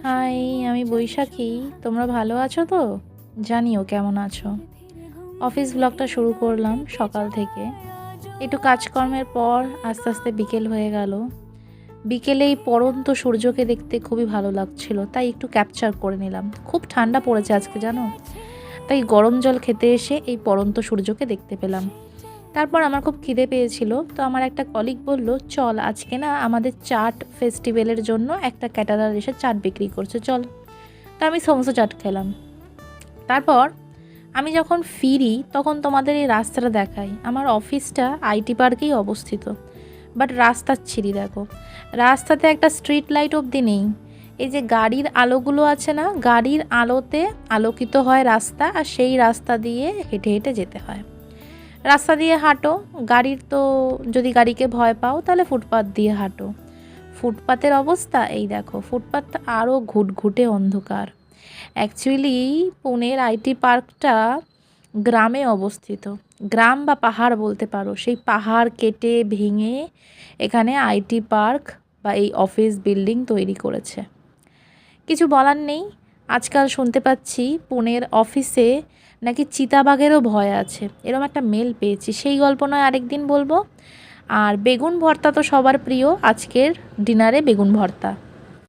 High, আমি বৈশাখী। তোমরা ভালো আছো তো? জানিও কেমন আছো। অফিস ব্লগটা শুরু করলাম সকাল থেকে। একটু কাজকর্মের পর আস্তে আস্তে বিকেল হয়ে গেল। বিকেলে এই পড়ন্ত সূর্যকে দেখতে খুবই ভালো লাগছিল, তাই একটু ক্যাপচার করে নিলাম। খুব ঠান্ডা পড়েছে আজকে, জানো। তাই গরম জল খেতে এসে এই পড়ন্ত সূর্যকে দেখতে পেলাম। তারপর আমার খুব খিদে পেয়েছিল, তো আমার একটা কলিগ বলল, চল আজকে না আমাদের চাট ফেস্টিভ্যালের জন্য একটা ক্যাটারার এসে চাট বিক্রি করছে, চল। তা আমি সমোসা চাট খেলাম। তারপর আমি যখন ফিরি তখন তোমাদের এই রাস্তাটা দেখাই। আমার অফিসটা আইটি পার্কেই অবস্থিত, বাট রাস্তার ছিঁড়ি দেখো। রাস্তাতে একটা স্ট্রিট লাইট অবধি নেই। এই যে গাড়ির আলোগুলো আছে না, গাড়ির আলোতে আলোকিত হয় রাস্তা, আর সেই রাস্তা দিয়ে হেঁটে হেঁটে যেতে হয়। রাস্তা দিয়ে হাঁটো, গাড়ির তো যদি গাড়িকে ভয় পাও তাহলে ফুটপাত দিয়ে হাঁটো। ফুটপাতের অবস্থা এই দেখো, ফুটপাতটা আরও ঘুটঘুটে অন্ধকার। অ্যাকচুয়ালি পুনের আইটি পার্কটা গ্রামে অবস্থিত। গ্রাম বা পাহাড় বলতে পারো। সেই পাহাড় কেটে ভেঙে এখানে আইটি পার্ক বা এই অফিস বিল্ডিং তৈরি করেছে। কিছু বলার নেই। আজকাল শুনতে পাচ্ছি পুনের অফিসে নাকি চিতাবাঘেরও ভয় আছে, এরম একটা মেল পেয়েছি। সেই গল্প নয় আরেকদিন বলবো। আর বেগুন ভর্তা তো সবার প্রিয়, আজকের ডিনারে বেগুন ভর্তা।